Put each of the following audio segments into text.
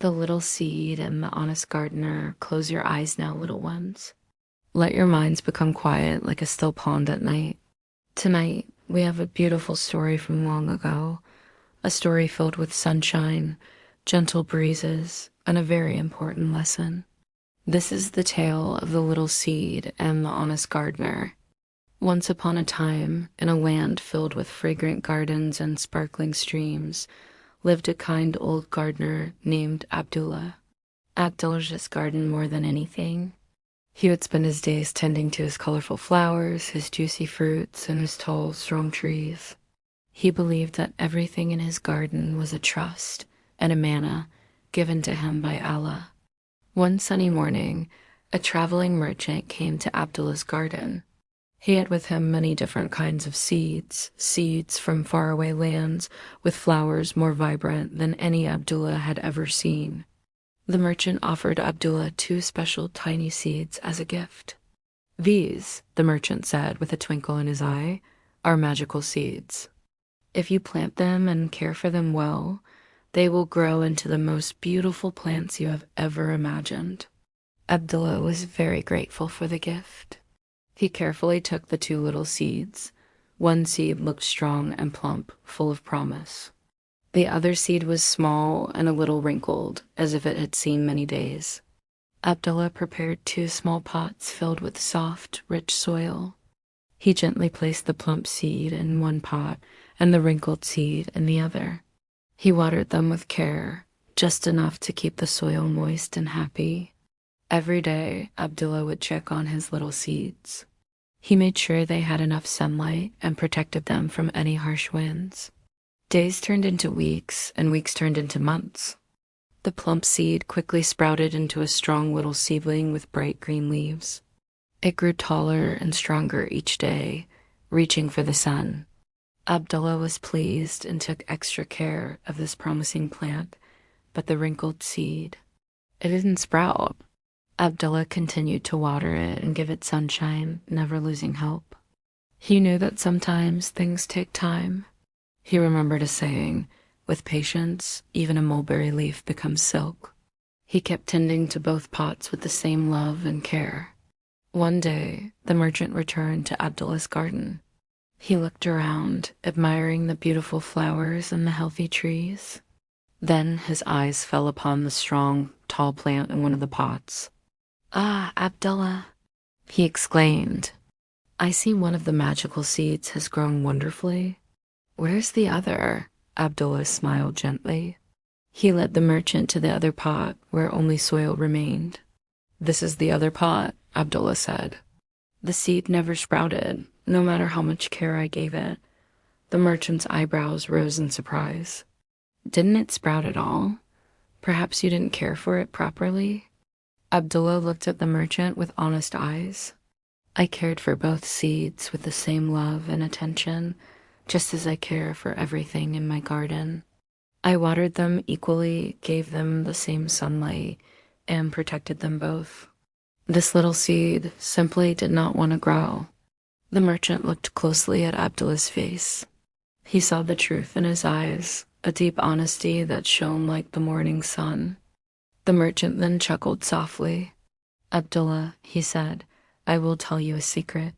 The little seed and the honest gardener. Close your eyes now, little ones. Let your minds become quiet like a still pond at night. Tonight, we have a beautiful story from long ago, a story filled with sunshine, gentle breezes, and a very important lesson. This is the tale of the little seed and the honest gardener. Once upon a time, in a land filled with fragrant gardens and sparkling streams, lived a kind old gardener named Abdullah. Abdullah just gardened more than anything. He would spend his days tending to his colorful flowers, his juicy fruits, and his tall, strong trees. He believed that everything in his garden was a trust and a manna given to him by Allah. One sunny morning, a traveling merchant came to Abdullah's garden. He had with him many different kinds of seeds from faraway lands with flowers more vibrant than any Abdullah had ever seen. The merchant offered Abdullah two special tiny seeds as a gift. "These," the merchant said with a twinkle in his eye, "are magical seeds. If you plant them and care for them well, they will grow into the most beautiful plants you have ever imagined." Abdullah was very grateful for the gift. He carefully took the two little seeds. One seed looked strong and plump, full of promise. The other seed was small and a little wrinkled, as if it had seen many days. Abdullah prepared two small pots filled with soft, rich soil. He gently placed the plump seed in one pot and the wrinkled seed in the other. He watered them with care, just enough to keep the soil moist and happy. Every day, Abdullah would check on his little seeds. He made sure they had enough sunlight and protected them from any harsh winds. Days turned into weeks, and weeks turned into months. The plump seed quickly sprouted into a strong little seedling with bright green leaves. It grew taller and stronger each day, reaching for the sun. Abdullah was pleased and took extra care of this promising plant, but the wrinkled seed, it didn't sprout. Abdullah continued to water it and give it sunshine, never losing hope. He knew that sometimes things take time. He remembered a saying, "With patience, even a mulberry leaf becomes silk." He kept tending to both pots with the same love and care. One day, the merchant returned to Abdullah's garden. He looked around, admiring the beautiful flowers and the healthy trees. Then his eyes fell upon the strong, tall plant in one of the pots. "Ah, Abdullah," he exclaimed. "I see one of the magical seeds has grown wonderfully. Where's the other?" Abdullah smiled gently. He led the merchant to the other pot, where only soil remained. "This is the other pot," Abdullah said. "The seed never sprouted, no matter how much care I gave it." The merchant's eyebrows rose in surprise. "Didn't it sprout at all? Perhaps you didn't care for it properly?" Abdullah looked at the merchant with honest eyes. "I cared for both seeds with the same love and attention, just as I care for everything in my garden. I watered them equally, gave them the same sunlight, and protected them both. This little seed simply did not want to grow." The merchant looked closely at Abdullah's face. He saw the truth in his eyes, a deep honesty that shone like the morning sun. The merchant then chuckled softly. "Abdullah," he said, "I will tell you a secret.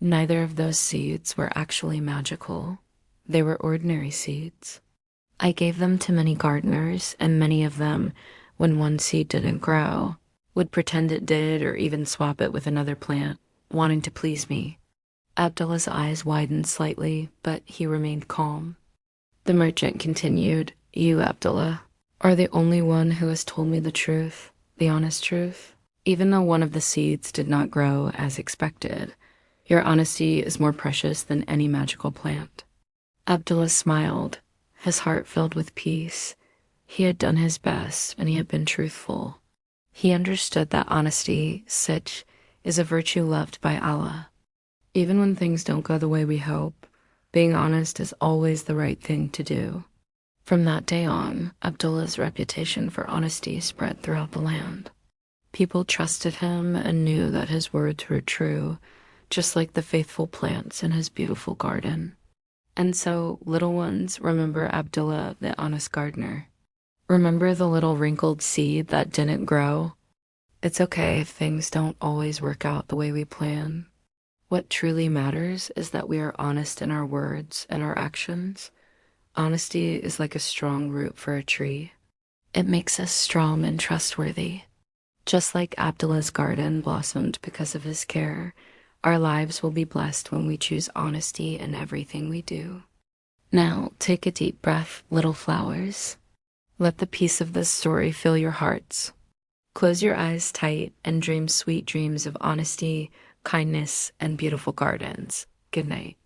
Neither of those seeds were actually magical. They were ordinary seeds. I gave them to many gardeners, and many of them, when one seed didn't grow, would pretend it did or even swap it with another plant, wanting to please me." Abdullah's eyes widened slightly, but he remained calm. The merchant continued, "You, Abdullah, are the only one who has told me the truth, the honest truth. Even though one of the seeds did not grow as expected, your honesty is more precious than any magical plant." Abdullah smiled, his heart filled with peace. He had done his best, and he had been truthful. He understood that honesty, sitch, is a virtue loved by Allah. Even when things don't go the way we hope, being honest is always the right thing to do. From that day on, Abdullah's reputation for honesty spread throughout the land. People trusted him and knew that his words were true, just like the faithful plants in his beautiful garden. And so, little ones, remember Abdullah, the honest gardener. Remember the little wrinkled seed that didn't grow? It's okay if things don't always work out the way we plan. What truly matters is that we are honest in our words and our actions. Honesty is like a strong root for a tree. It makes us strong and trustworthy. Just like Abdullah's garden blossomed because of his care, our lives will be blessed when we choose honesty in everything we do. Now, take a deep breath, little flowers. Let the peace of this story fill your hearts. Close your eyes tight and dream sweet dreams of honesty, kindness, and beautiful gardens. Good night.